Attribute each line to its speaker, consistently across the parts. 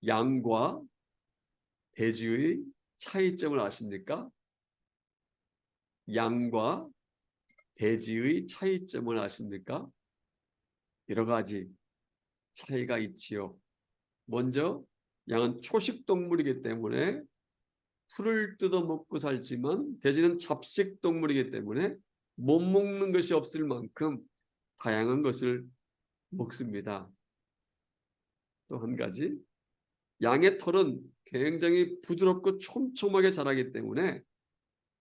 Speaker 1: 양과 돼지의 차이점을 아십니까? 양과 돼지의 차이점을 아십니까? 여러 가지 차이가 있지요. 먼저 양은 초식 동물이기 때문에 풀을 뜯어 먹고 살지만 돼지는 잡식 동물이기 때문에 못 먹는 것이 없을 만큼 다양한 것을 먹습니다. 또 한 가지, 양의 털은 굉장히 부드럽고 촘촘하게 자라기 때문에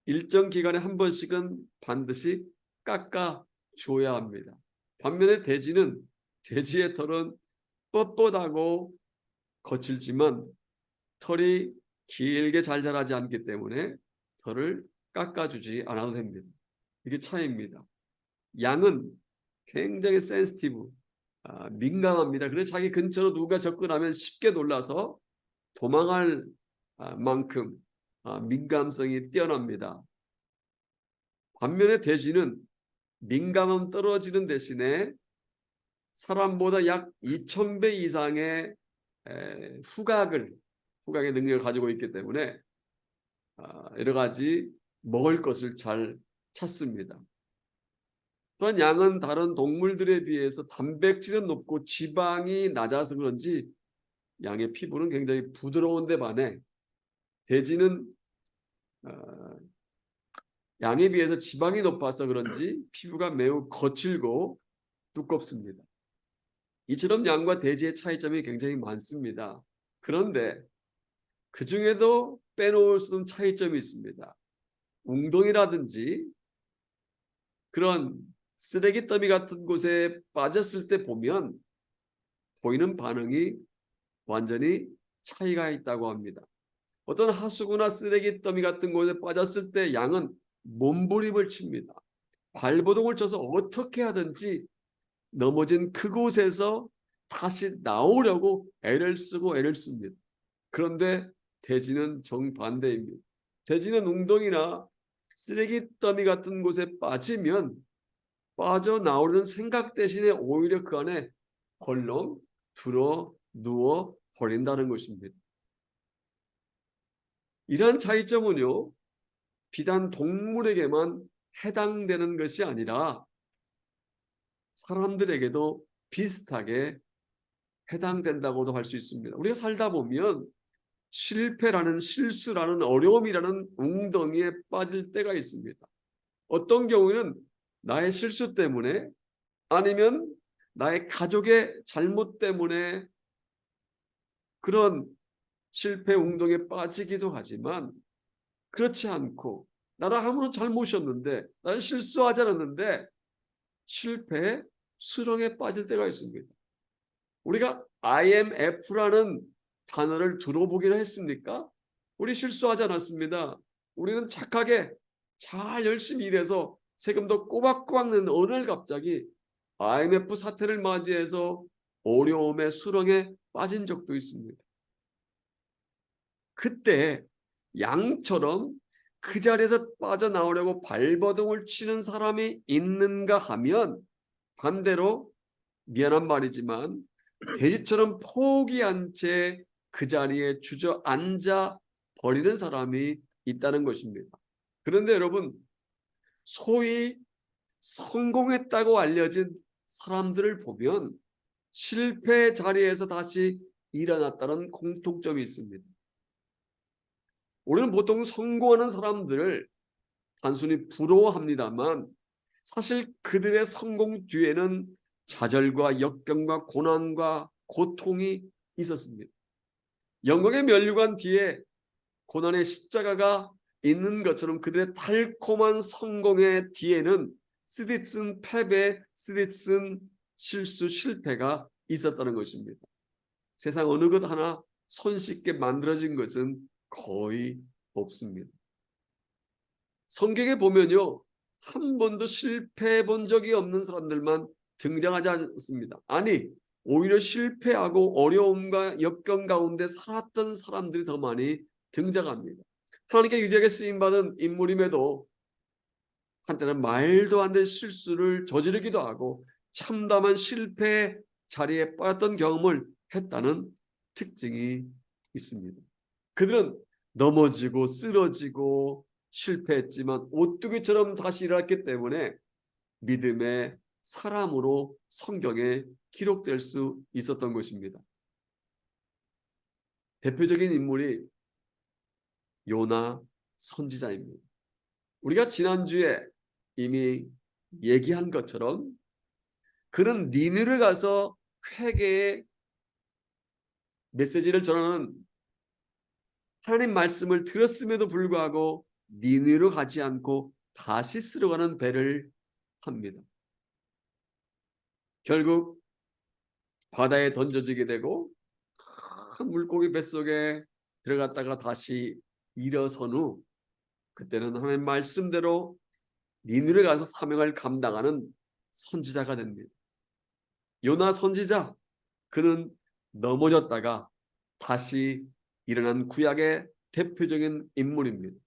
Speaker 1: 일정 기간에 한 번씩은 반드시 깎아줘야 합니다. 반면에 돼지의 털은 뻣뻣하고 거칠지만 털이 길게 잘 자라지 않기 때문에 털을 깎아주지 않아도 됩니다. 이게 차이입니다. 양은 굉장히 센시티브, 민감합니다. 그래서 자기 근처로 누가 접근하면 쉽게 놀라서 도망할 만큼 민감성이 뛰어납니다. 반면에 돼지는 민감함 떨어지는 대신에 사람보다 약 2000배 이상의 후각의 능력을 가지고 있기 때문에 여러 가지 먹을 것을 잘 찾습니다. 또한 양은 다른 동물들에 비해서 단백질은 높고 지방이 낮아서 그런지 양의 피부는 굉장히 부드러운데 반해 돼지는 양에 비해서 지방이 높아서 그런지 피부가 매우 거칠고 두껍습니다. 이처럼 양과 돼지의 차이점이 굉장히 많습니다. 그런데 그 중에도 빼놓을 수 없는 차이점이 있습니다. 웅덩이라든지 그런 쓰레기 더미 같은 곳에 빠졌을 때 보면 보이는 반응이 완전히 차이가 있다고 합니다. 어떤 하수구나 쓰레기 더미 같은 곳에 빠졌을 때 양은 몸부림을 칩니다. 발버둥을 쳐서 어떻게 하든지 넘어진 그곳에서 다시 나오려고 애를 쓰고 애를 씁니다. 그런데 돼지는 정반대입니다. 돼지는 웅덩이나 쓰레기 더미 같은 곳에 빠지면 빠져나오려는 생각 대신에 오히려 그 안에 헐렁 들어 누워 버린다는 것입니다. 이러한 차이점은요, 비단 동물에게만 해당되는 것이 아니라 사람들에게도 비슷하게 해당된다고도 할 수 있습니다. 우리가 살다 보면 실패라는, 실수라는, 어려움이라는 웅덩이에 빠질 때가 있습니다. 어떤 경우에는 나의 실수 때문에 아니면 나의 가족의 잘못 때문에 그런 실패 웅덩이에 빠지기도 하지만, 그렇지 않고 나는 아무런 잘못이 없는데, 나는 실수하지 않았는데 실패의 수렁에 빠질 때가 있습니다. 우리가 IMF라는 단어를 들어보기는 했습니까? 우리 실수하지 않았습니다. 우리는 착하게 잘 열심히 일해서 세금도 꼬박꼬박 내는 어느 날 갑자기 IMF 사태를 맞이해서 어려움의 수렁에 빠진 적도 있습니다. 그때 양처럼 그 자리에서 빠져나오려고 발버둥을 치는 사람이 있는가 하면, 반대로 미안한 말이지만 돼지처럼 포기한 채 그 자리에 주저앉아 버리는 사람이 있다는 것입니다. 그런데 여러분, 소위 성공했다고 알려진 사람들을 보면 실패 자리에서 다시 일어났다는 공통점이 있습니다. 우리는 보통 성공하는 사람들을 단순히 부러워합니다만, 사실 그들의 성공 뒤에는 좌절과 역경과 고난과 고통이 있었습니다. 영광의 면류관 뒤에 고난의 십자가가 있는 것처럼 그들의 달콤한 성공의 뒤에는 쓰디쓴 패배, 쓰디쓴 실수, 실패가 있었다는 것입니다. 세상 어느 것 하나 손쉽게 만들어진 것은 거의 없습니다. 성경에 보면요, 한 번도 실패해 본 적이 없는 사람들만 등장하지 않습니다. 아니, 오히려 실패하고 어려움과 역경 가운데 살았던 사람들이 더 많이 등장합니다. 하나님께 유대하게 쓰임받은 인물임에도 한때는 말도 안 되는 실수를 저지르기도 하고 참담한 실패 자리에 빠졌던 경험을 했다는 특징이 있습니다. 그들은 넘어지고 쓰러지고 실패했지만 오뚜기처럼 다시 일어났기 때문에 믿음의 사람으로 성경에 기록될 수 있었던 것입니다. 대표적인 인물이 요나 선지자입니다. 우리가 지난주에 이미 얘기한 것처럼 그는 니느웨에 가서 회개의 메시지를 전하는 하나님 말씀을 들었음에도 불구하고 니느웨로 가지 않고 다시스로 가는 배를 탑니다. 결국 바다에 던져지게 되고 큰 물고기 뱃속에 들어갔다가 다시 일어선 후 그때는 하나님 말씀대로 니느웨에 가서 사명을 감당하는 선지자가 됩니다. 요나 선지자, 그는 넘어졌다가 다시 일어난 구약의 대표적인 인물입니다.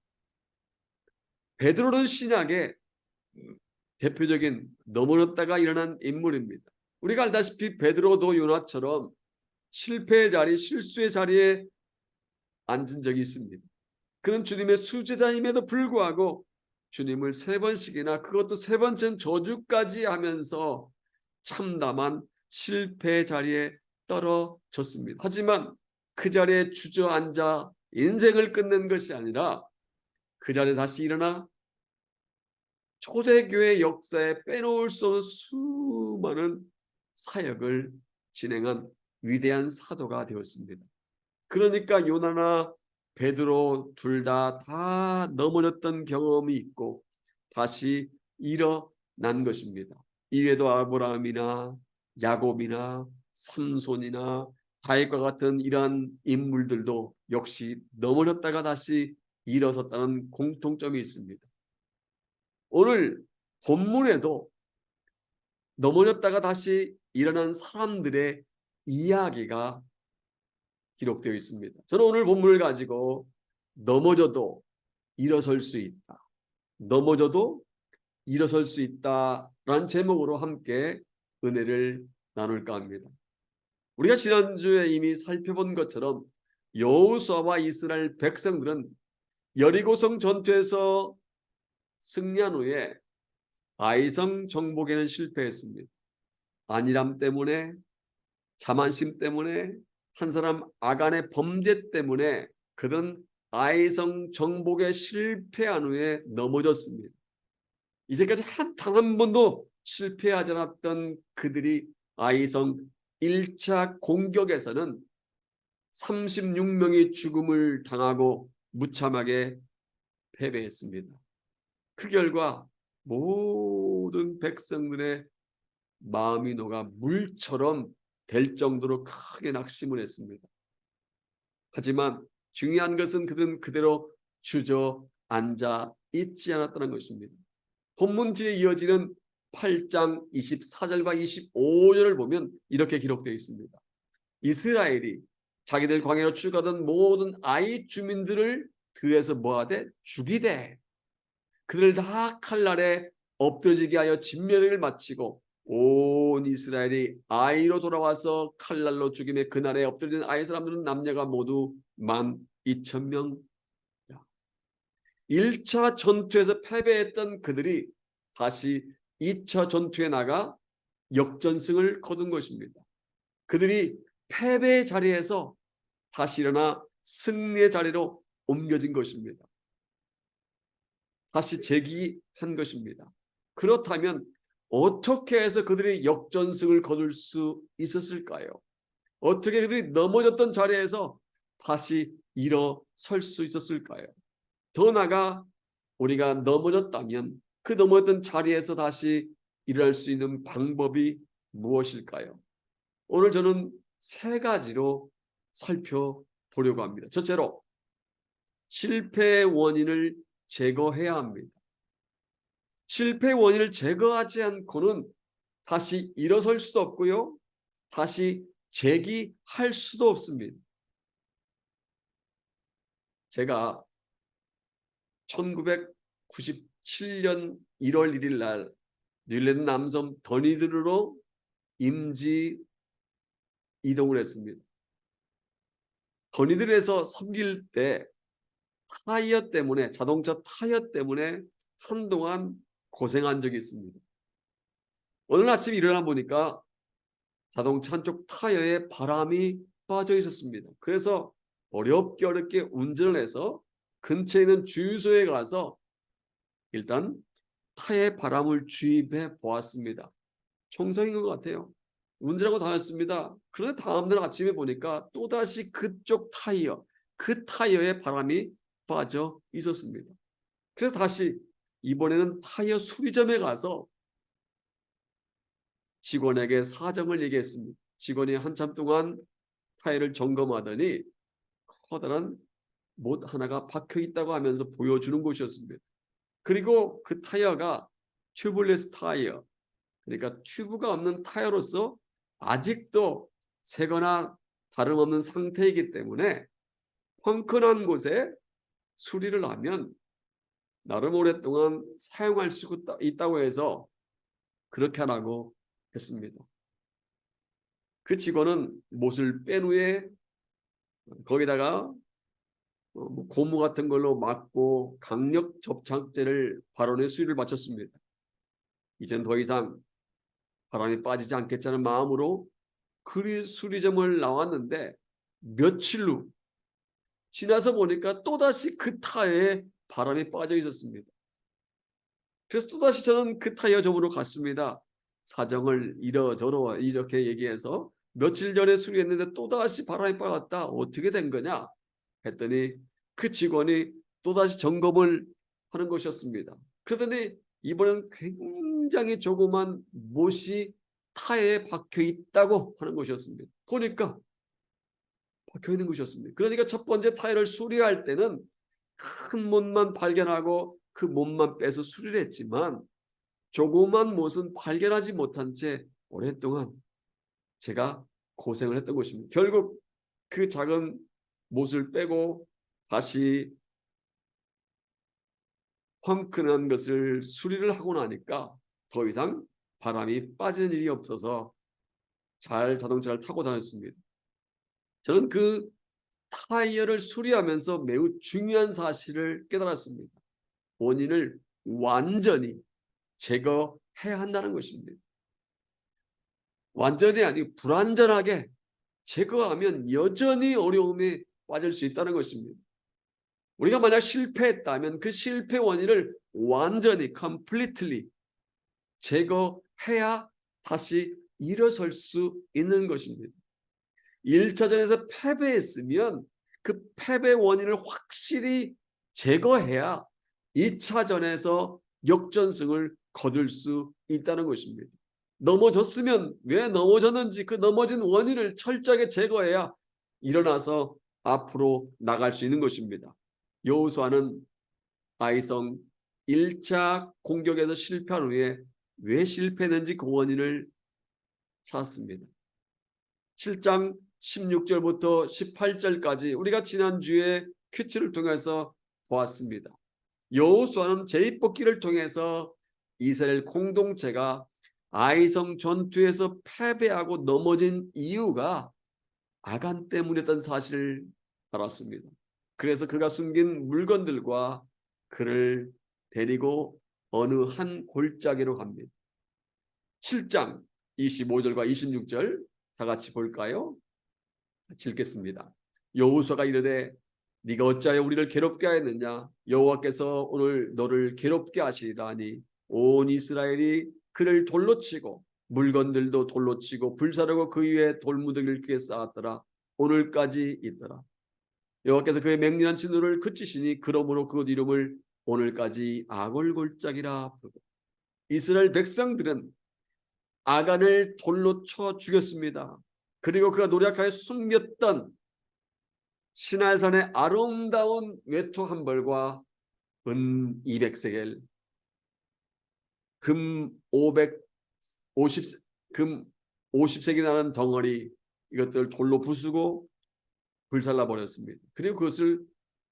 Speaker 1: 베드로는 신약의 대표적인 넘어졌다가 일어난 인물입니다. 우리가 알다시피 베드로도 요나처럼 실패의 자리, 실수의 자리에 앉은 적이 있습니다. 그는 주님의 수제자임에도 불구하고 주님을 3번씩이나, 그것도 3번째는 저주까지 하면서 참담한 실패의 자리에 떨어졌습니다. 하지만 그 자리에 주저앉아 인생을 끝낸 것이 아니라 그 자리에 다시 일어나 초대교회 역사에 빼놓을 수 없는 수많은 사역을 진행한 위대한 사도가 되었습니다. 그러니까 요나나 베드로 둘 다 넘어졌던 경험이 있고 다시 일어난 것입니다. 이외에도 아브라함이나 야곱이나 삼손이나 다윗과 같은 이러한 인물들도 역시 넘어졌다가 다시 일어섰다는 공통점이 있습니다. 오늘 본문에도 넘어졌다가 다시 일어난 사람들의 이야기가 기록되어 있습니다. 저는 오늘 본문을 가지고 넘어져도 일어설 수 있다, 넘어져도 일어설 수 있다라는 제목으로 함께 은혜를 나눌까 합니다. 우리가 지난주에 이미 살펴본 것처럼 여호수아와 이스라엘 백성들은 여리고성 전투에서 승리한 후에 아이성 정복에는 실패했습니다. 안일함 때문에, 자만심 때문에, 한 사람 아간의 범죄 때문에 그들은 아이성 정복에 실패한 후에 넘어졌습니다. 이제까지 단 한 번도 실패하지 않았던 그들이 아이성 1차 공격에서는 36명이 죽음을 당하고 무참하게 패배했습니다. 그 결과 모든 백성들의 마음이 녹아 물처럼 될 정도로 크게 낙심을 했습니다. 하지만 중요한 것은 그들은 그대로 주저앉아 있지 않았다는 것입니다. 본문 뒤에 이어지는 8장 24절과 25절을 보면 이렇게 기록되어 있습니다. 이스라엘이 자기들 광야로 출가하던 모든 아이 주민들을 들에서 뭐하되 죽이되 그들을 다 칼날에 엎드러지게 하여 진멸을 마치고 온 이스라엘이 아이로 돌아와서 칼날로 죽임에 그날에 엎드려진 아이 사람들은 남녀가 모두 12,000명. 1차 전투에서 패배했던 그들이 다시 2차 전투에 나가 역전승을 거둔 것입니다. 그들이 패배의 자리에서 다시 일어나 승리의 자리로 옮겨진 것입니다. 다시 재기한 것입니다. 그렇다면 어떻게 해서 그들이 역전승을 거둘 수 있었을까요? 어떻게 그들이 넘어졌던 자리에서 다시 일어설 수 있었을까요? 더 나아가 우리가 넘어졌다면 그 넘어졌던 자리에서 다시 일어날 수 있는 방법이 무엇일까요? 오늘 저는 3가지로 살펴보려고 합니다. 첫째로 실패의 원인을 제거해야 합니다. 실패의 원인을 제거하지 않고는 다시 일어설 수도 없고요, 다시 재기할 수도 없습니다. 제가 1997년 1월 1일 날 뉴질랜드 남섬 더니들로 임지 이동을 했습니다. 건의들에서 섬길 때 타이어 때문에, 자동차 타이어 때문에 한동안 고생한 적이 있습니다. 오늘 아침 일어나 보니까 자동차 한쪽 타이어에 바람이 빠져 있었습니다. 그래서 어렵게 운전을 해서 근처에 있는 주유소에 가서 일단 타이어에 바람을 주입해 보았습니다. 정상인 것 같아요. 운전하고 다녔습니다. 그런데 다음날 아침에 보니까 또다시 그쪽 타이어, 그 타이어에 바람이 빠져 있었습니다. 그래서 다시 이번에는 타이어 수리점에 가서 직원에게 사정을 얘기했습니다. 직원이 한참 동안 타이어를 점검하더니 커다란 못 하나가 박혀 있다고 하면서 보여주는 곳이었습니다. 그리고 그 타이어가 튜블레스 타이어, 그러니까 튜브가 없는 타이어로서 아직도 새거나 다름없는 상태이기 때문에 펑크난 곳에 수리를 하면 나름 오랫동안 사용할 수 있다고 해서 그렇게 하라고 했습니다. 그 직원은 못을 뺀 후에 거기다가 고무 같은 걸로 막고 강력 접착제를 발원해 수리를 마쳤습니다. 이제는 더 이상 바람이 빠지지 않겠다는 마음으로 그 수리점을 나왔는데 며칠 후 지나서 보니까 또다시 그 타이어에 바람이 빠져 있었습니다. 그래서 또다시 저는 그 타이어점으로 갔습니다. 사정을 이러저러 이렇게 얘기해서 며칠 전에 수리했는데 또다시 바람이 빠졌다. 어떻게 된 거냐? 했더니 그 직원이 또다시 점검을 하는 것이었습니다. 그러더니 이번엔 굉장히 조그만 못이 타이어에 박혀 있다고 하는 것이었습니다. 보니까 박혀 있는 것이었습니다. 그러니까 첫 번째 타이어를 수리할 때는 큰 못만 발견하고 그 못만 빼서 수리를 했지만 조그만 못은 발견하지 못한 채 오랫동안 제가 고생을 했던 것입니다. 결국 그 작은 못을 빼고 다시 펑크난 것을 수리를 하고 나니까 더 이상 바람이 빠지는 일이 없어서 잘 자동차를 타고 다녔습니다. 저는 그 타이어를 수리하면서 매우 중요한 사실을 깨달았습니다. 원인을 완전히 제거해야 한다는 것입니다. 완전히 아니고 불완전하게 제거하면 여전히 어려움에 빠질 수 있다는 것입니다. 우리가 만약 실패했다면 그 실패 원인을 완전히 completely 제거해야 다시 일어설 수 있는 것입니다. 1차전에서 패배했으면 그 패배 원인을 확실히 제거해야 2차전에서 역전승을 거둘 수 있다는 것입니다. 넘어졌으면 왜 넘어졌는지 그 넘어진 원인을 철저하게 제거해야 일어나서 앞으로 나갈 수 있는 것입니다. 여호수아는 아이성 1차 공격에서 실패한 후에 왜 실패했는지 그 원인을 찾았습니다. 7장 16절부터 18절까지 우리가 지난주에 큐티를 통해서 보았습니다. 여호수아는 제입뽑기를 통해서 이스라엘 공동체가 아이성 전투에서 패배하고 넘어진 이유가 아간 때문이었던 사실을 알았습니다. 그래서 그가 숨긴 물건들과 그를 데리고 어느 한 골짜기로 갑니다. 7장 25절과 26절 다 같이 볼까요? 읽겠습니다. 여호수아가 이르되 네가 어찌하여 우리를 괴롭게 하였느냐? 여호와께서 오늘 너를 괴롭게 하시리라니 온 이스라엘이 그를 돌로 치고 물건들도 돌로 치고 불사르고 그 위에 돌무더기를 그에 쌓았더라. 오늘까지 있더라. 여호와께서 그의 맹렬한 진노를 그치시니 그러므로 그곳 이름을 오늘까지 아골골짜기라 부르고 이스라엘 백성들은 아간을 돌로 쳐 죽였습니다. 그리고 그가 노력하여 숨겼던 시날산의 아름다운 외투 한 벌과 은 200세겔, 금 550, 금 50세겔이라는 덩어리 이것들을 돌로 부수고 불살라 버렸습니다. 그리고 그것을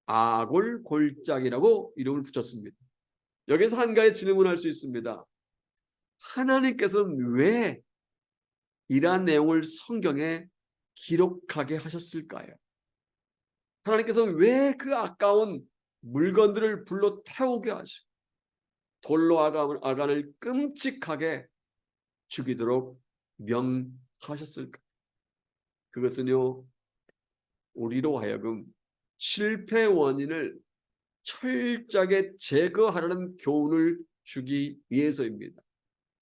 Speaker 1: 아골골짜기라고 이름을 붙였습니다. 여기서 한 가지 질문할 수 있습니다. 하나님께서는 왜 이러한 내용을 성경에 기록하게 하셨을까요? 하나님께서는 왜 그 아까운 물건들을 불로 태우게 하시고 돌로 아간을 끔찍하게 죽이도록 명하셨을까? 그것은요, 우리로 하여금 실패 원인을 철저하게 제거하라는 교훈을 주기 위해서입니다.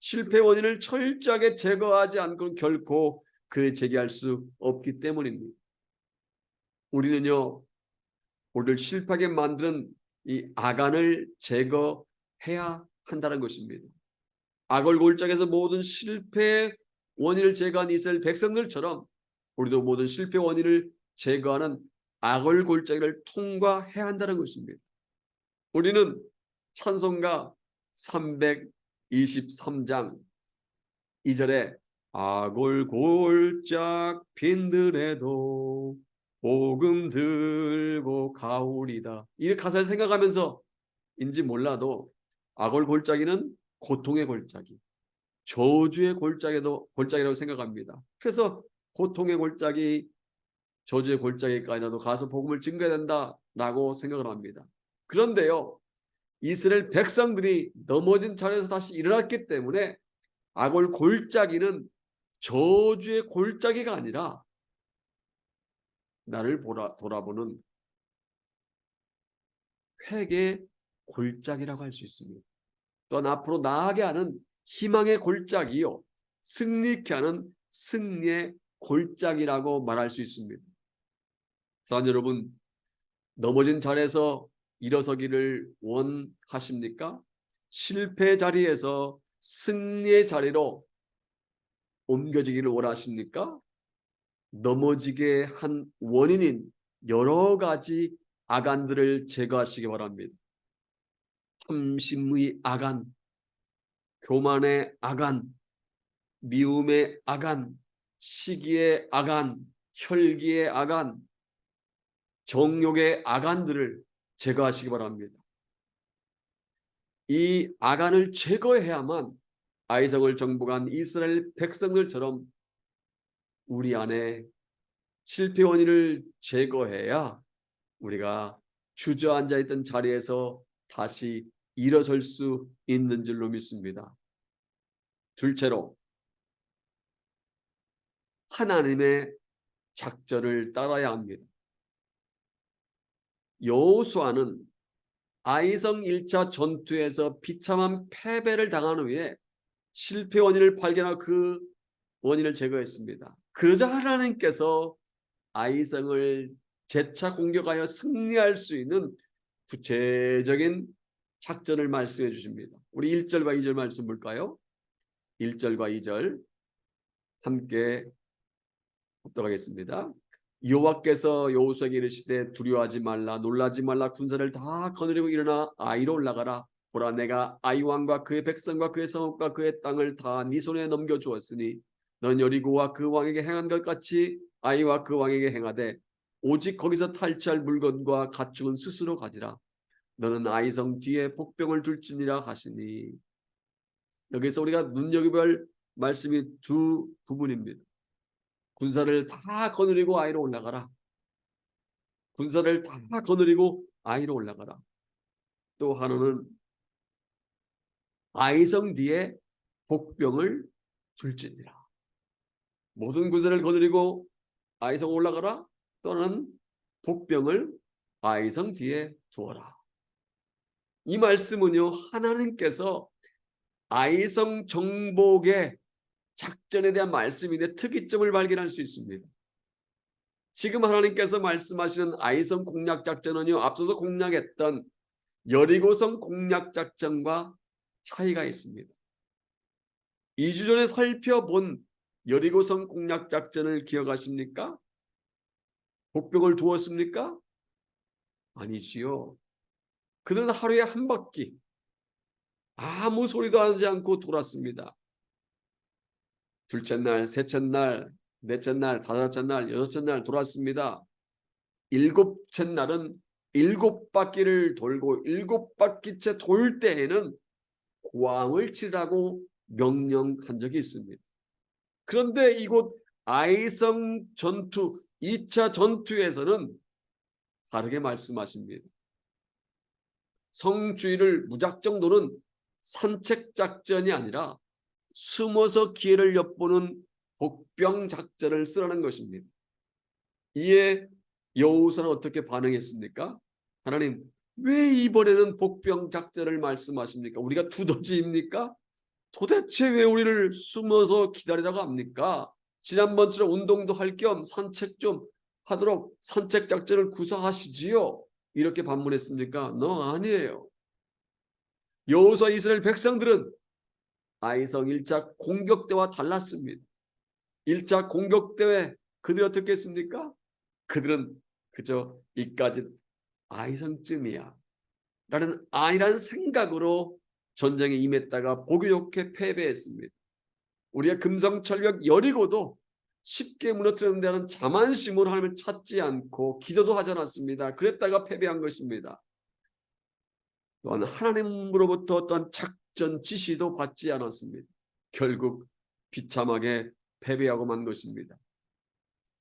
Speaker 1: 실패 원인을 철저하게 제거하지 않고는 결코 재개할 수 없기 때문입니다. 우리는요, 우리를 실패하게 만드는 이 아간을 제거해야 한다는 것입니다. 악을 골짜기에서 모든 실패 원인을 제거한 이스라엘 백성들처럼 우리도 모든 실패 원인을 제거하는 악을 골짜기를 통과해야 한다는 것입니다. 우리는 찬송가 323장 2절에 악을 골짝 빈들에도 복음 들고 가오리다, 이 가사를 생각하면서 인지 몰라도 악을 골짜기는 고통의 골짜기, 저주의 골짜기라고 생각합니다. 그래서 고통의 골짜기, 저주의 골짜기까지라도 가서 복음을 증거해야 된다라고 생각을 합니다. 그런데요, 이스라엘 백성들이 넘어진 자리에서 다시 일어났기 때문에 악을 골짜기는 저주의 골짜기가 아니라 나를 돌아보는 회개의 골짜기라고 할 수 있습니다. 또한 앞으로 나아가게 하는 희망의 골짜기요, 승리케 하는 승리의 골짜기라고 말할 수 있습니다. 사랑하는 여러분, 넘어진 자리에서 일어서기를 원하십니까? 실패 자리에서 승리의 자리로 옮겨지기를 원하십니까? 넘어지게 한 원인인 여러 가지 아간들을 제거하시기 바랍니다. 탐심의 아간, 교만의 아간, 미움의 아간, 시기의 아간, 혈기의 아간, 정욕의 아간들을 제거하시기 바랍니다. 이 아간을 제거해야만 아이성을 정복한 이스라엘 백성들처럼 우리 안에 실패 원인을 제거해야 우리가 주저앉아 있던 자리에서 다시 일어설 수 있는 줄로 믿습니다. 둘째로, 하나님의 작전을 따라야 합니다. 여호수아는 아이성 1차 전투에서 비참한 패배를 당한 후에 실패 원인을 발견하고 그 원인을 제거했습니다. 그러자 하나님께서 아이성을 재차 공격하여 승리할 수 있는 구체적인 작전을 말씀해 주십니다. 우리 1절과 2절 말씀 볼까요? 1절과 2절 함께 합독하겠습니다. 여호와께서 여호수아에게 이르시되 두려워하지 말라, 놀라지 말라, 군사를 다 거느리고 일어나 아이로 올라가라. 보라, 내가 아이 왕과 그의 백성과 그의 성읍과 그의 땅을 다 네 손에 넘겨주었으니 넌 여리고와 그 왕에게 행한 것 같이 아이와 그 왕에게 행하되 오직 거기서 탈취할 물건과 가축은 스스로 가지라. 너는 아이성 뒤에 복병을 둘지니라 하시니, 여기서 우리가 눈여겨볼 할 말씀이 두 부분입니다. 군사를 다 거느리고 아이로 올라가라. 군사를 다 거느리고 아이로 올라가라. 또 하나는 아이성 뒤에 복병을 둘지니라. 모든 군사를 거느리고 아이성 올라가라. 또는 복병을 아이성 뒤에 두어라. 이 말씀은요, 하나님께서 아이성 정복의 작전에 대한 말씀인데 특이점을 발견할 수 있습니다. 지금 하나님께서 말씀하시는 아이성 공략 작전은요, 앞서서 공략했던 여리고성 공략 작전과 차이가 있습니다. 2주 전에 살펴본 여리고성 공략 작전을 기억하십니까? 복병을 두었습니까? 아니지요. 그는 하루에 한 바퀴 아무 소리도 하지 않고 돌았습니다. 둘째 날, 셋째 날, 넷째 날, 다섯째 날, 여섯째 날 돌았습니다. 일곱째 날은 7바퀴를 돌고 7바퀴째 돌 때에는 고항을 치라고 명령한 적이 있습니다. 그런데 이곳 아이성 전투 2차 전투에서는 다르게 말씀하십니다. 성주의를 무작정 도는 산책 작전이 아니라 숨어서 기회를 엿보는 복병 작전을 쓰라는 것입니다. 이에 여호수아는 어떻게 반응했습니까? 하나님, 왜 이번에는 복병 작전을 말씀하십니까? 우리가 두더지입니까? 도대체 왜 우리를 숨어서 기다리라고 합니까? 지난번처럼 운동도 할 겸 산책 좀 하도록 산책 작전을 구사하시지요. 이렇게 반문했습니까? 아니에요. 여호수아 이스라엘 백성들은 아이성 1차 공격 때와 달랐습니다. 1차 공격 때 그들이 어떻게 했습니까? 그들은 그저 이까지 아이성쯤이야 라는 아이란 생각으로 전쟁에 임했다가 보기 좋게 패배했습니다. 우리가 금성철벽 여리고도 쉽게 무너뜨리는 데는 자만심으로 하나님을 찾지 않고 기도도 하지 않았습니다. 그랬다가 패배한 것입니다. 또한 하나님으로부터 어떤 작전 지시도 받지 않았습니다. 결국 비참하게 패배하고 만 것입니다.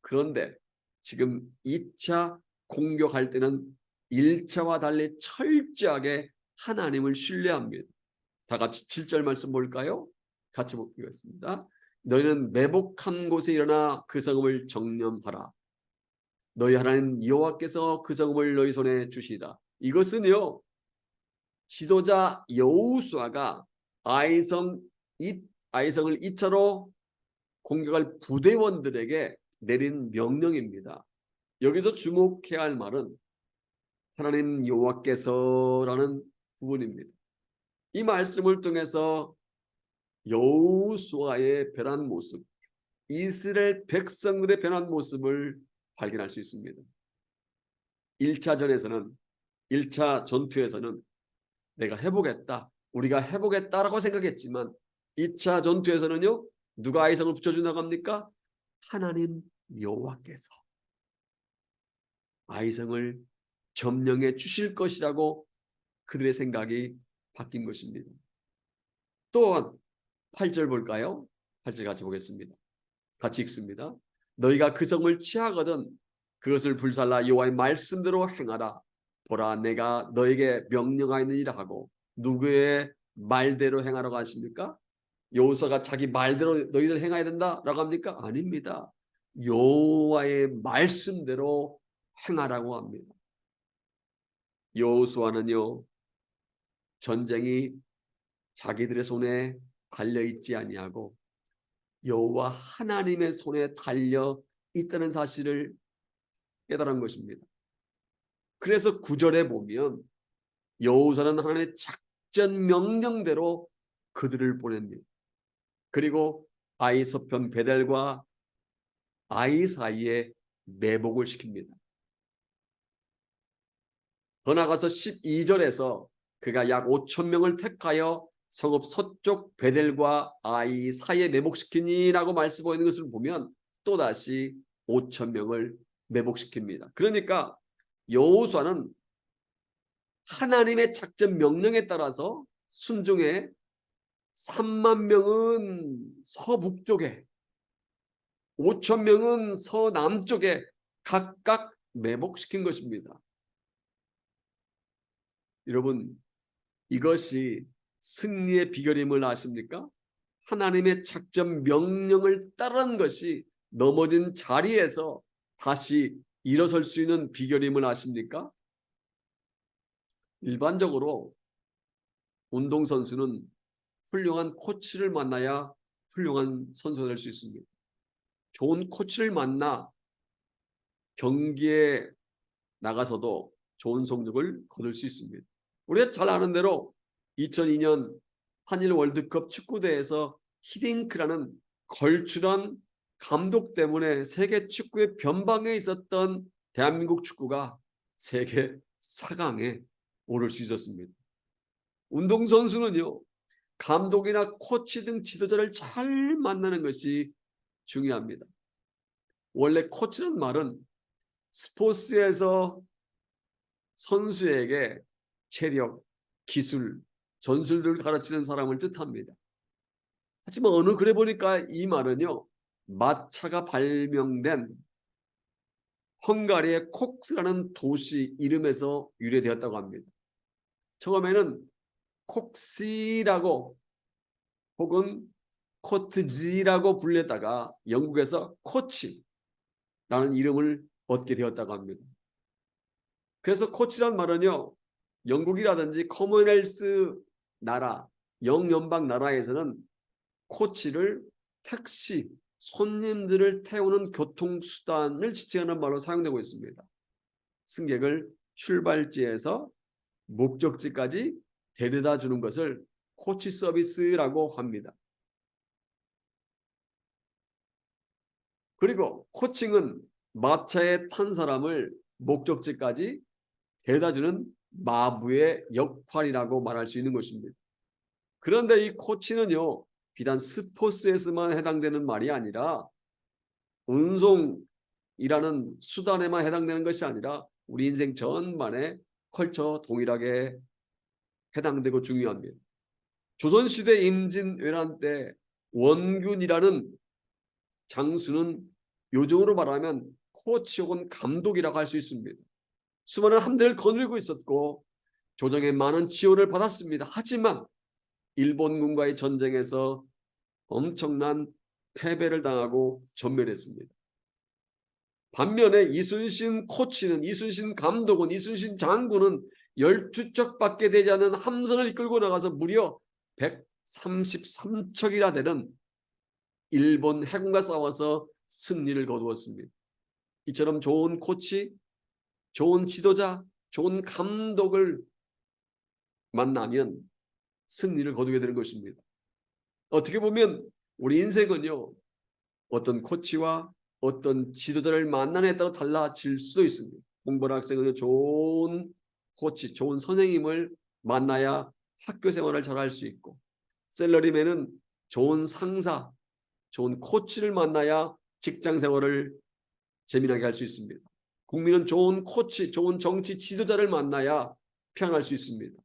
Speaker 1: 그런데 지금 2차 공격할 때는 1차와 달리 철저하게 하나님을 신뢰합니다. 다 같이 7절 말씀 볼까요? 같이 보겠습니다. 너희는 매복한 곳에 일어나 그 성읍을 정념하라. 너희 하나님 여호와께서 그 성읍을 너희 손에 주시리라. 이것은요, 지도자 여호수아가 아이성을 2차로 공격할 부대원들에게 내린 명령입니다. 여기서 주목해야 할 말은 하나님 여호와께서라는 부분입니다. 이 말씀을 통해서 여호수아의 변한 모습, 이스라엘 백성들의 변한 모습을 발견할 수 있습니다. 1차 전투에서는 내가 해보겠다, 우리가 해보겠다라고 생각했지만 2차 전투에서는요, 누가 아이성을 붙여준다고 합니까? 하나님 여호와께서 아이성을 점령해 주실 것이라고 그들의 생각이 바뀐 것입니다. 또한 8절 볼까요? 8절 같이 보겠습니다. 같이 읽습니다. 너희가 그 성을 취하거든 그것을 불살라 여호와의 말씀대로 행하라. 보라, 내가 너에게 명령하였느니라 하고, 누구의 말대로 행하라고 하십니까? 여호수아가 자기 말대로 너희들 행해야 된다라고 합니까? 아닙니다. 여호와의 말씀대로 행하라고 합니다. 여호수아는요, 전쟁이 자기들의 손에 달려 있지 아니하고 여호와 하나님의 손에 달려 있다는 사실을 깨달은 것입니다. 그래서 9절에 보면 여호수아는 하나님의 작전 명령대로 그들을 보냅니다. 그리고 아이 서편 베델과 아이 사이에 매복을 시킵니다. 더 나아가서 12절에서 그가 약 5천 명을 택하여 성읍 서쪽 베델과 아이 사이에 매복시키니라고 말씀하고 있는 것을 보면 또다시 5천 명을 매복시킵니다. 그러니까 여호수아는 하나님의 작전 명령에 따라서 순종해 3만 명은 서북쪽에, 5천 명은 서남쪽에 각각 매복시킨 것입니다. 여러분, 이것이 승리의 비결임을 아십니까? 하나님의 작전 명령을 따르는 것이 넘어진 자리에서 다시 일어설 수 있는 비결임을 아십니까? 일반적으로 운동선수는 훌륭한 코치를 만나야 훌륭한 선수가 될 수 있습니다. 좋은 코치를 만나 경기에 나가서도 좋은 성적을 거둘 수 있습니다. 우리가 잘 아는 대로 2002년 한일 월드컵 축구대회에서 히딩크라는 걸출한 감독 때문에 세계 축구의 변방에 있었던 대한민국 축구가 세계 4강에 오를 수 있었습니다. 운동선수는요, 감독이나 코치 등 지도자를 잘 만나는 것이 중요합니다. 원래 코치는 말은 스포츠에서 선수에게 체력, 기술, 전술들을 가르치는 사람을 뜻합니다. 하지만 어느 글에 보니까 이 말은요, 마차가 발명된 헝가리의 콕스라는 도시 이름에서 유래되었다고 합니다. 처음에는 콕시라고 혹은 코트지라고 불렸다가 영국에서 코치라는 이름을 얻게 되었다고 합니다. 그래서 코치란 말은요, 영국이라든지 커먼웰스 나라, 영연방 나라에서는 코치를 택시, 손님들을 태우는 교통수단을 지칭하는 말로 사용되고 있습니다. 승객을 출발지에서 목적지까지 데려다 주는 것을 코치 서비스라고 합니다. 그리고 코칭은 마차에 탄 사람을 목적지까지 데려다주는 마부의 역할이라고 말할 수 있는 것입니다. 그런데 이 코치는요, 비단 스포츠에서만 해당되는 말이 아니라 운송이라는 수단에만 해당되는 것이 아니라 우리 인생 전반에 컬처 동일하게 해당되고 중요합니다. 조선시대 임진왜란 때 원균이라는 장수는 요즘으로 말하면 코치 혹은 감독이라고 할 수 있습니다. 수많은 함대를 거느리고 있었고 조정의 많은 지원을 받았습니다. 하지만 일본군과의 전쟁에서 엄청난 패배를 당하고 전멸했습니다. 반면에 이순신 코치는, 이순신 감독은, 이순신 장군은 12척밖에 되지 않은 함선을 이끌고 나가서 무려 133척이나 되는 일본 해군과 싸워서 승리를 거두었습니다. 이처럼 좋은 코치, 좋은 지도자, 좋은 감독을 만나면 승리를 거두게 되는 것입니다. 어떻게 보면 우리 인생은요, 어떤 코치와 어떤 지도자를 만나냐에 따라 달라질 수도 있습니다. 공부하는 학생은 좋은 코치, 좋은 선생님을 만나야 학교 생활을 잘할 수 있고, 셀러리맨은 좋은 상사, 좋은 코치를 만나야 직장 생활을 재미나게 할 수 있습니다. 국민은 좋은 코치, 좋은 정치 지도자를 만나야 평안할 수 있습니다.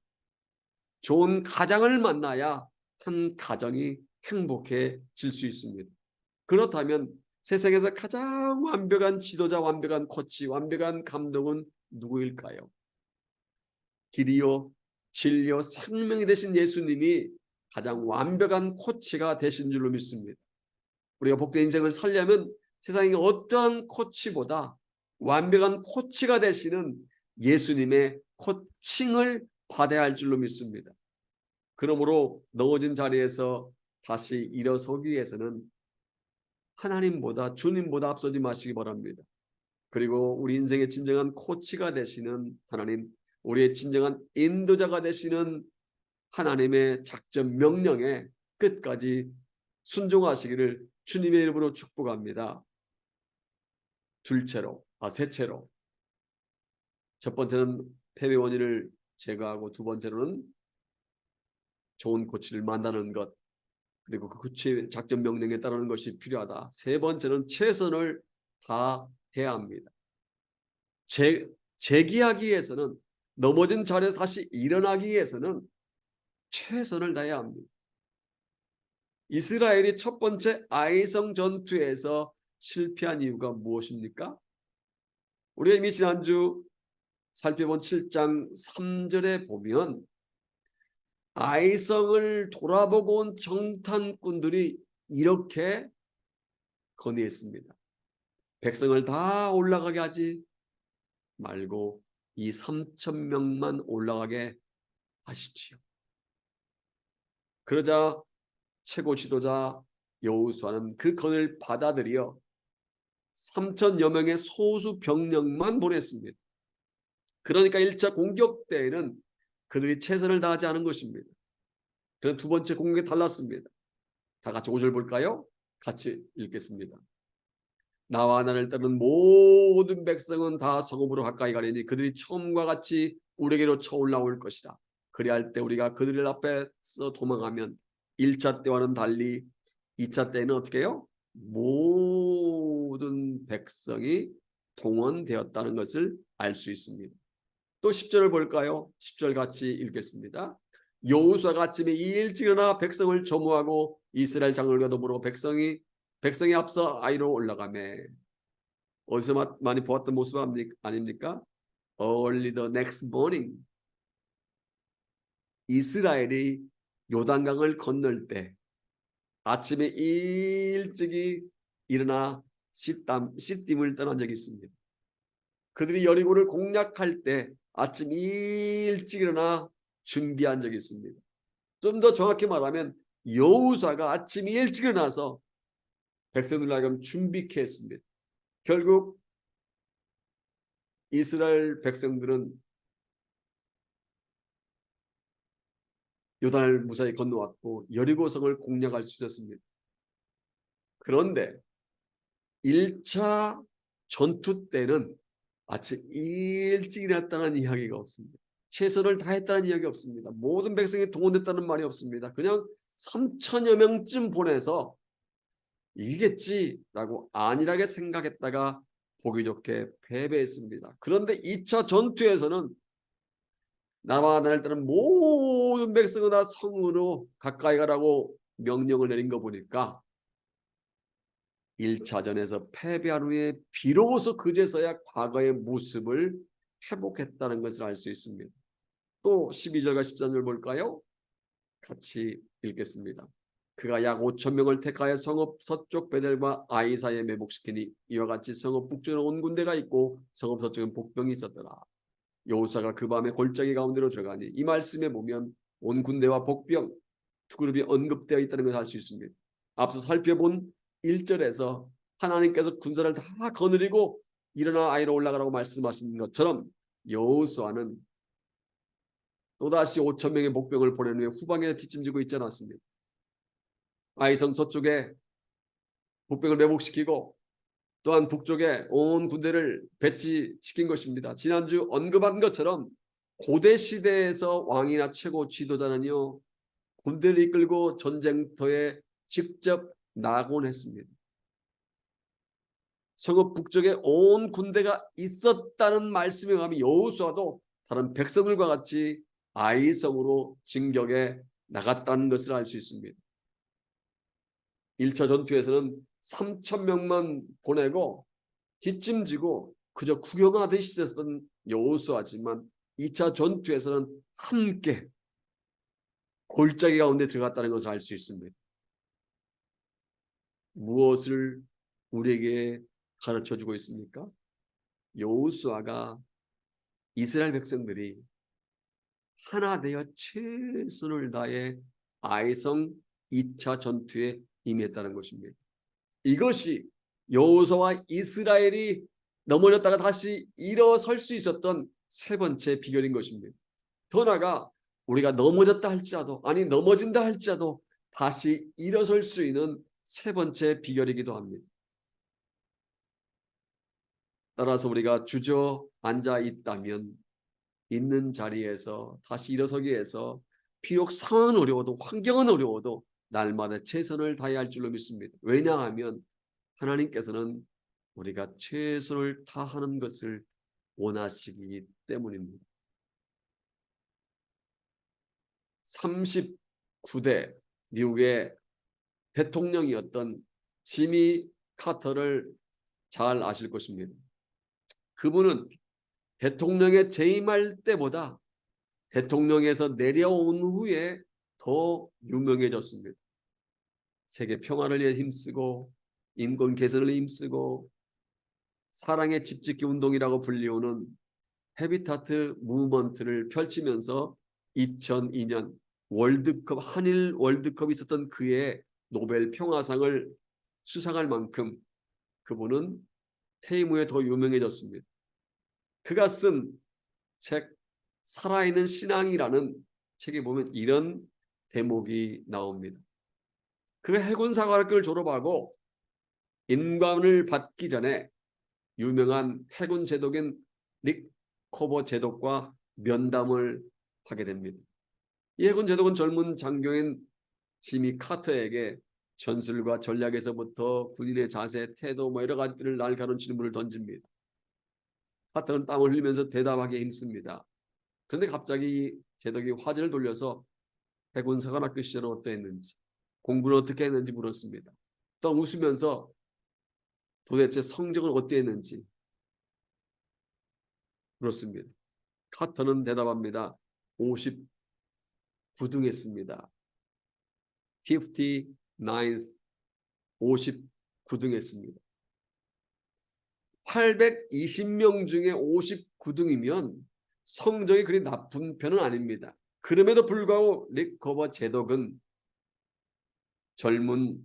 Speaker 1: 좋은 가장을 만나야 한 가정이 행복해질 수 있습니다. 그렇다면 세상에서 가장 완벽한 지도자, 완벽한 코치, 완벽한 감독은 누구일까요? 길이요, 진리요, 생명이 되신 예수님이 가장 완벽한 코치가 되신 줄로 믿습니다. 우리가 복된 인생을 살려면 세상의 어떠한 코치보다 완벽한 코치가 되시는 예수님의 코칭을 받아야 할 줄로 믿습니다. 그러므로 넘어진 자리에서 다시 일어서기 위해서는 하나님보다, 주님보다 앞서지 마시기 바랍니다. 그리고 우리 인생의 진정한 코치가 되시는 하나님, 우리의 진정한 인도자가 되시는 하나님의 작전 명령에 끝까지 순종하시기를 주님의 이름으로 축복합니다. 셋째로, 첫 번째는 패배 원인을 제거하고, 두 번째로는 좋은 코치를 만나는 것, 그리고 그 코치의 작전 명령에 따르는 것이 필요하다. 세 번째는 최선을 다해야 합니다. 재기하기 위해서는, 넘어진 자리에서 다시 일어나기 위해서는 최선을 다해야 합니다. 이스라엘이 첫 번째 아이성 전투에서 실패한 이유가 무엇입니까? 우리가 이미 지난주 살펴본 7장 3절에 보면 아이성을 돌아보고 온 정탐꾼들이 이렇게 건의했습니다. 백성을 다 올라가게 하지 말고 이 3,000명만 올라가게 하십시오. 그러자 최고 지도자 여호수아는 그 건을 받아들여 3,000여 명의 소수 병력만 보냈습니다. 그러니까 1차 공격 때에는 그들이 최선을 다하지 않은 것입니다. 그런 두 번째 공격이 달랐습니다. 다 같이 5절 볼까요? 같이 읽겠습니다. 나와 나를 따르는 모든 백성은 다 성읍으로 가까이 가리니 그들이 처음과 같이 우리에게로 쳐올라올 것이다. 그리할 때 우리가 그들 앞에서 도망하면 1차 때와는 달리 2차 때는 어떻게 해요? 모든 백성이 동원되었다는 것을 알 수 있습니다. 또 10절을 볼까요? 10절 같이 읽겠습니다. 여호수아가 아침에 일찍 일어나 백성을 조무하고 이스라엘 장로들과 더불어 백성이 앞서 아이로 올라가매. 어디서 많이 보았던 모습 아닙니까? Early the next morning. 이스라엘이 요단강을 건널 때 아침에 일찍이 일어나 시딤을 떠난 적이 있습니다. 그들이 여리고를 공략할 때 아침 일찍 일어나 준비한 적이 있습니다. 좀 더 정확히 말하면 여호수아가 아침 일찍 일어나서 백성들을 하여금 준비케 했습니다. 결국 이스라엘 백성들은 요단을 무사히 건너왔고 여리고성을 공략할 수 있었습니다. 그런데 1차 전투 때는 아침 일찍 일어났다는 이야기가 없습니다. 최선을 다했다는 이야기 없습니다. 모든 백성이 동원됐다는 말이 없습니다. 그냥 3천여 명쯤 보내서 이기겠지라고 안일하게 생각했다가 보기 좋게 패배했습니다. 그런데 2차 전투에서는 나와 나를 따른 모든 백성은 다 성으로 가까이 가라고 명령을 내린 거 보니까 1차전에서 패배한 후에 비로소 그제서야 과거의 모습을 회복했다는 것을 알 수 있습니다. 또 12절과 13절 볼까요? 같이 읽겠습니다. 그가 약 5천 명을 택하여 성읍 서쪽 베델과 아이 사이에 매복시키니 이와 같이 성읍 북쪽에 온 군대가 있고 성읍 서쪽엔 복병이 있었더라. 여호수아가 그 밤에 골짜기 가운데로 들어가니 이 말씀에 보면 온 군대와 복병 두 그룹이 언급되어 있다는 것을 알 수 있습니다. 앞서 살펴본 1절에서 하나님께서 군사를 다 거느리고 일어나 아이로 올라가라고 말씀하신 것처럼 여호수아는 또다시 5천 명의 복병을 보낸 후에 후방에 뒷짐지고 있지 않았습니다. 아이성 서쪽에 복병을 매복시키고 또한 북쪽에 온 군대를 배치시킨 것입니다. 지난주 언급한 것처럼 고대 시대에서 왕이나 최고 지도자는요 군대를 이끌고 전쟁터에 직접 나곤 했습니다. 성읍 북쪽에 온 군대가 있었다는 말씀에 의하면 여호수아도 다른 백성들과 같이 아이성으로 진격에 나갔다는 것을 알 수 있습니다. 1차 전투에서는 3천 명만 보내고 뒷짐지고 그저 구경하듯이 있었던 여호수아지만 2차 전투에서는 함께 골짜기 가운데 들어갔다는 것을 알 수 있습니다. 무엇을 우리에게 가르쳐주고 있습니까? 여호수아가 이스라엘 백성들이 하나 되어 최선을 다해 아이성 2차 전투에 임했다는 것입니다. 이것이 여호수아와 이스라엘이 넘어졌다가 다시 일어설 수 있었던 세 번째 비결인 것입니다. 더 나아가 우리가 넘어졌다 할지라도 아니 넘어진다 할지라도 다시 일어설 수 있는 세 번째 비결이기도 합니다. 따라서 우리가 주저앉아 있다면 있는 자리에서 다시 일어서기 위해서 비록 상황은 어려워도 환경은 어려워도 날마다 최선을 다해야 할 줄로 믿습니다. 왜냐하면 하나님께서는 우리가 최선을 다하는 것을 원하시기 때문입니다. 39대 미국의 대통령이었던 지미 카터를 잘 아실 것입니다. 그분은 대통령에 재임할 때보다 대통령에서 내려온 후에 더 유명해졌습니다. 세계 평화를 위해 힘쓰고 인권 개선을 힘쓰고 사랑의 집짓기 운동이라고 불리우는 헤비타트 무브먼트를 펼치면서 2002년 월드컵 한일 월드컵이 있었던 그해 노벨 평화상을 수상할 만큼 그분은 퇴임 후에 더 유명해졌습니다. 그가 쓴 책 살아있는 신앙이라는 책에 보면 이런 대목이 나옵니다. 그가 해군사관학교를 졸업하고 인관을 받기 전에 유명한 해군 제독인 릭 코버 제독과 면담을 하게 됩니다. 이 해군 제독은 젊은 장교인 지미 카터에게 전술과 전략에서부터 군인의 자세, 태도 여러 가지를 날 가는 질문을 던집니다. 카터는 땀을 흘리면서 대답하기 힘씁니다. 그런데 갑자기 제독이 화제를 돌려서 해군 사관학교 시절은 어떠했는지 공부는 어떻게 했는지 물었습니다. 또 웃으면서 도대체 성적은 어땠는지. 그렇습니다. 카터는 대답합니다. 59등했습니다. 59th, 59등했습니다. 820명 중에 59등이면 성적이 그리 나쁜 편은 아닙니다. 그럼에도 불구하고 리커버 제독은 젊은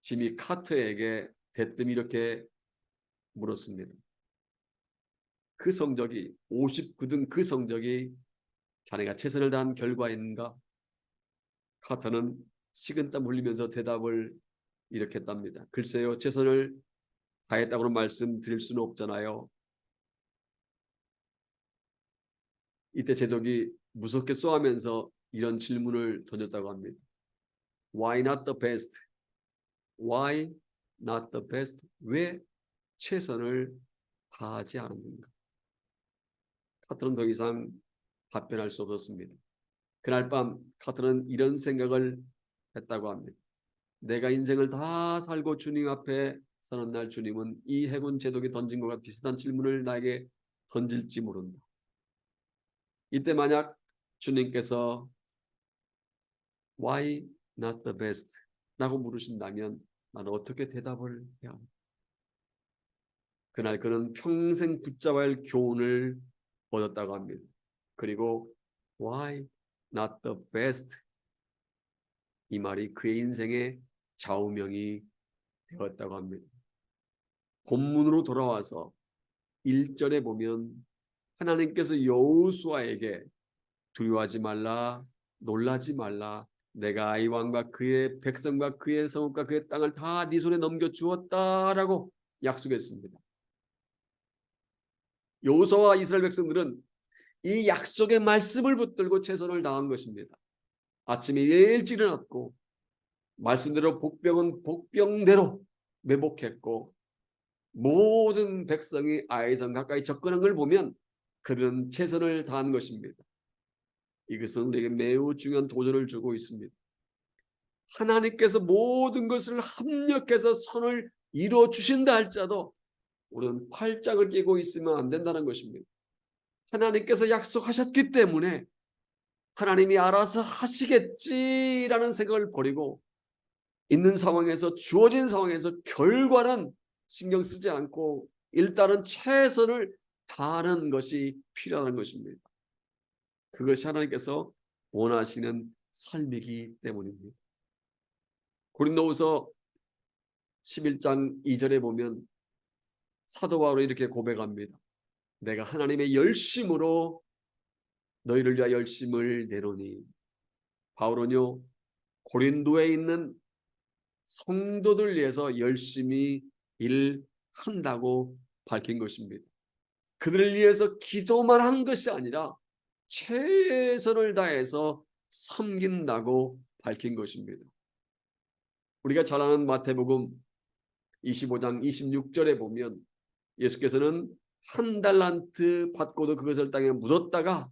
Speaker 1: 지미 카터에게 대뜸 이렇게 물었습니다. 그 성적이 59등 그 성적이 자네가 최선을 다한 결과인가? 카터는 식은땀 흘리면서 대답을 이렇게 했답니다. 글쎄요, 최선을 다했다고는 말씀드릴 수는 없잖아요. 이때 제독이 무섭게 쏘하면서 이런 질문을 던졌다고 합니다. Why not the best? Why not the best? 왜 최선을 다하지 않았는가? 카터는 더 이상 답변할 수 없었습니다. 그날 밤 카터는 이런 생각을 했다고 합니다. 내가 인생을 다 살고 주님 앞에 서는 날 주님은 이 해군 제독이 던진 것과 비슷한 질문을 나에게 던질지 모른다. 이때 만약 주님께서 Why not the best? 라고 물으신다면 나는 어떻게 대답을 해야 합니까? 그날 그는 평생 붙잡아야 할 교훈을 얻었다고 합니다. 그리고 Why not the best? 이 말이 그의 인생의 좌우명이 되었다고 합니다. 본문으로 돌아와서 1절에 보면 하나님께서 여호수아에게 두려워하지 말라, 놀라지 말라, 내가 이 왕과 그의 백성과 그의 성읍과 그의 땅을 다 네 손에 넘겨주었다라고 약속했습니다. 여호수아와 이스라엘 백성들은 이 약속의 말씀을 붙들고 최선을 다한 것입니다. 아침에 일찍 일어났고 말씀대로 복병은 복병대로 매복했고 모든 백성이 아이성 가까이 접근한 걸 보면 그들은 최선을 다한 것입니다. 이것은 우리에게 매우 중요한 도전을 주고 있습니다. 하나님께서 모든 것을 합력해서 선을 이루어 주신다 할지라도 우리는 팔짱을 끼고 있으면 안 된다는 것입니다. 하나님께서 약속하셨기 때문에 하나님이 알아서 하시겠지라는 생각을 버리고 있는 상황에서 주어진 상황에서 결과는 신경 쓰지 않고 일단은 최선을 다하는 것이 필요한 것입니다. 그것이 하나님께서 원하시는 삶이기 때문입니다. 고린도후서 11장 2절에 보면 사도 바울이 이렇게 고백합니다. 내가 하나님의 열심으로 너희를 위하여 열심을 내노니. 바울은요 고린도에 있는 성도들 위해서 열심히 일한다고 밝힌 것입니다. 그들을 위해서 기도만 한 것이 아니라 최선을 다해서 섬긴다고 밝힌 것입니다. 우리가 잘 아는 마태복음 25장 26절에 보면 예수께서는 한 달란트 받고도 그것을 땅에 묻었다가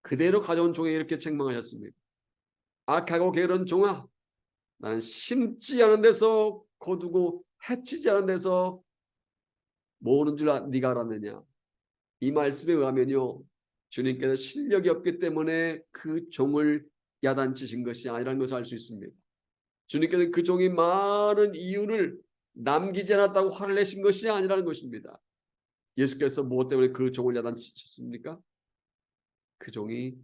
Speaker 1: 그대로 가져온 종에 이렇게 책망하셨습니다. 악하고 게으른 종아, 나는 심지 않은 데서 거두고 해치지 않은 데서 모으는 줄 네가 알았느냐. 이 말씀에 의하면요 주님께서 실력이 없기 때문에 그 종을 야단치신 것이 아니라는 것을 알 수 있습니다. 주님께서는 그 종이 많은 이유를 남기지 않았다고 화를 내신 것이 아니라는 것입니다. 예수께서 무엇 때문에 그 종을 야단치셨습니까? 그 종이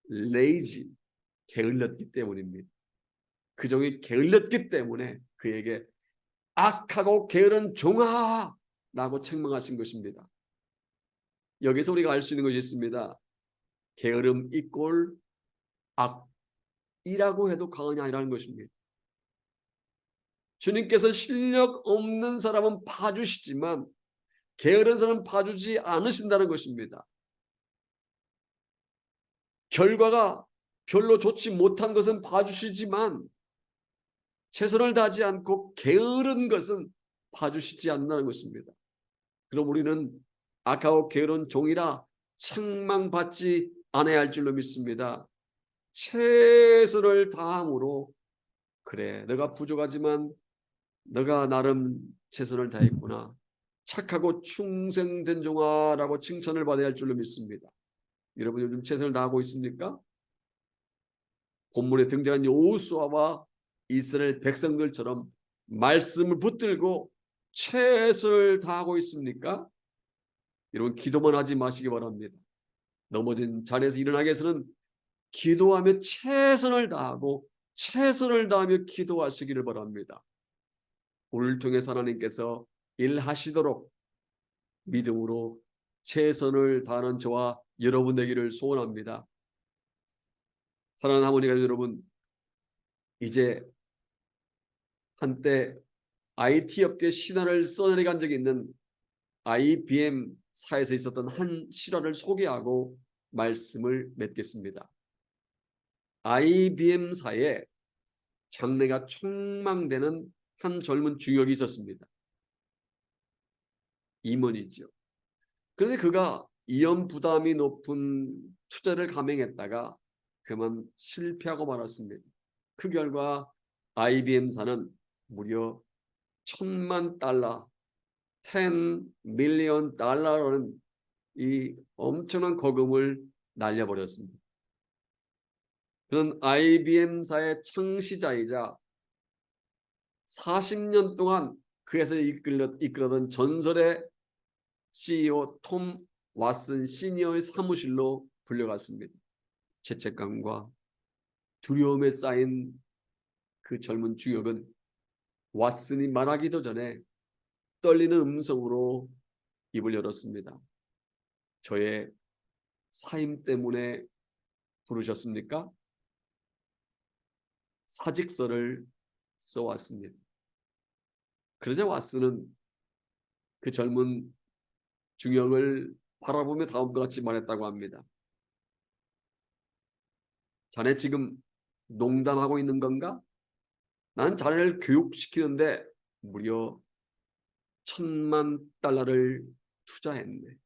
Speaker 1: 레이지, 게을렀기 때문입니다. 그 종이 게을렀기 때문에 그에게 악하고 게으른 종아 라고 책망하신 것입니다. 여기서 우리가 알 수 있는 것이 있습니다. 게으름 이꼴 악이라고 해도 과언이 아니라는 것입니다. 주님께서 실력 없는 사람은 봐주시지만 게으른 사람은 봐주지 않으신다는 것입니다. 결과가 별로 좋지 못한 것은 봐주시지만 최선을 다하지 않고 게으른 것은 봐주시지 않는다는 것입니다. 그럼 우리는 악하고 게으른 종이라 책망받지 않아야 할 줄로 믿습니다. 최선을 다함으로 그래 내가 부족하지만 너가 나름 최선을 다했구나. 착하고 충성된 종아라고 칭찬을 받아야 할 줄로 믿습니다. 여러분 요즘 최선을 다하고 있습니까? 본문에 등장한 여호수아와 이스라엘 백성들처럼 말씀을 붙들고 최선을 다하고 있습니까? 여러분 기도만 하지 마시기 바랍니다. 넘어진 자리에서 일어나기 위해서는 기도하며 최선을 다하고 최선을 다하며 기도하시기를 바랍니다. 오늘 통해서 하나님께서 일하시도록 믿음으로 최선을 다하는 저와 여러분 되기를 소원합니다. 사랑하는 하모니가 여러분, 이제 한때 IT 업계 신화를 써내려간 적이 있는 IBM 사에서 있었던 한 실화를 소개하고 말씀을 맺겠습니다. IBM 사에 장래가 촉망되는 한 젊은 주역이 있었습니다. 임원이죠. 그런데 그가 위험 부담이 높은 투자를 감행했다가 그만 실패하고 말았습니다. 그 결과 IBM사는 무려 $1,000,000, $10 million 이 엄청난 거금을 날려버렸습니다. 그는 IBM사의 창시자이자 40년 동안 그 회사를 이끌었던 전설의 CEO 톰 왓슨 시니어의 사무실로 불려갔습니다. 죄책감과 두려움에 쌓인 그 젊은 주역은 왓슨이 말하기도 전에 떨리는 음성으로 입을 열었습니다. 저의 사임 때문에 부르셨습니까? 사직서를 써왔습니다. 그러자 왓슨은 그 젊은 주역을 바라보며 다음과 같이 말했다고 합니다. 자네 지금 농담하고 있는 건가? 난 자네를 교육시키는데 무려 $1,000,000를 투자했네.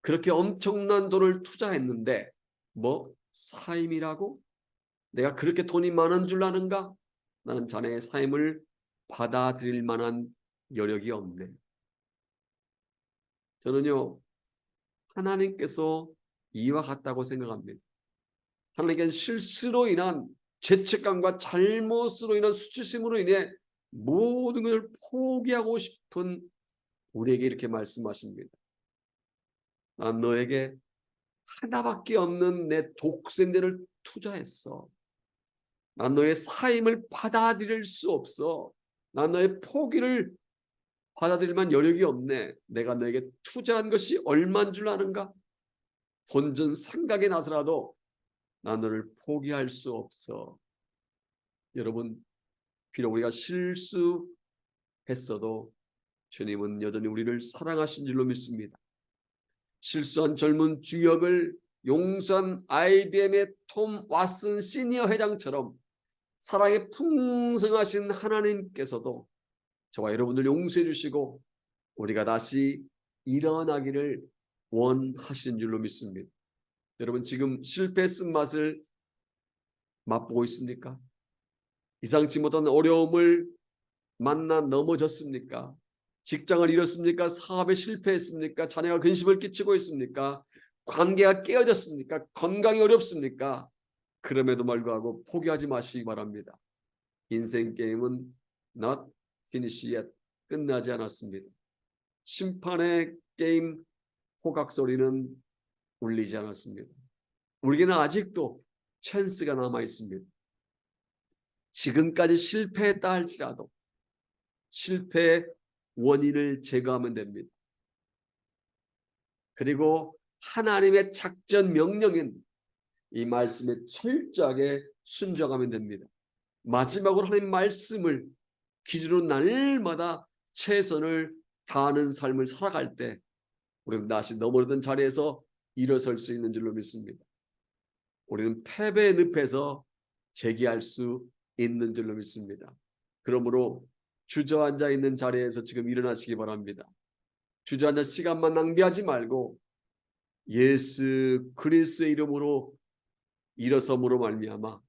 Speaker 1: 그렇게 엄청난 돈을 투자했는데 뭐 사임이라고? 내가 그렇게 돈이 많은 줄 아는가? 나는 자네의 사임을 받아들일 만한 여력이 없네. 저는요, 하나님께서 이와 같다고 생각합니다. 하나님께는 실수로 인한 죄책감과 잘못으로 인한 수치심으로 인해 모든 것을 포기하고 싶은 우리에게 이렇게 말씀하십니다. 난 너에게 하나밖에 없는 내 독생자를 투자했어. 난 너의 사임을 받아들일 수 없어. 난 너의 포기를 받아들일 만 여력이 없네. 내가 너에게 투자한 것이 얼마인 줄 아는가? 본전 생각이 나서라도 난 너를 포기할 수 없어. 여러분, 비록 우리가 실수했어도 주님은 여전히 우리를 사랑하신 줄로 믿습니다. 실수한 젊은 주역을 용서한 IBM의 톰 왓슨 시니어 회장처럼 사랑에 풍성하신 하나님께서도 저와 여러분들 용서해 주시고 우리가 다시 일어나기를 원하신 줄로 믿습니다. 여러분 지금 실패 쓴맛을 맛보고 있습니까? 이상치 못한 어려움을 만나 넘어졌습니까? 직장을 잃었습니까? 사업에 실패했습니까? 자녀가 근심을 끼치고 있습니까? 관계가 깨어졌습니까? 건강이 어렵습니까? 그럼에도 불구하고 포기하지 마시기 바랍니다. 인생 게임은 not finished yet. 끝나지 않았습니다. 심판의 게임 호각 소리는 울리지 않았습니다. 우리에게는 아직도 찬스가 남아 있습니다. 지금까지 실패했다 할지라도 실패의 원인을 제거하면 됩니다. 그리고 하나님의 작전 명령인 이 말씀에 철저하게 순종하면 됩니다. 마지막으로 하나님 말씀을 기준으로 날마다 최선을 다하는 삶을 살아갈 때 우리는 다시 넘어졌던 자리에서 일어설 수 있는 줄로 믿습니다. 우리는 패배의 늪에서 재기할 수 있는 줄로 믿습니다. 그러므로 주저앉아 있는 자리에서 지금 일어나시기 바랍니다. 주저앉아 시간만 낭비하지 말고 예수 그리스도의 이름으로 일어섬으로 말미암아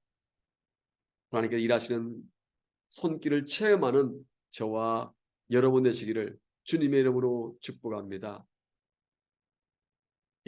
Speaker 1: 하나님께서 일하시는 손길을 체험하는 저와 여러분 되시기를 주님의 이름으로 축복합니다.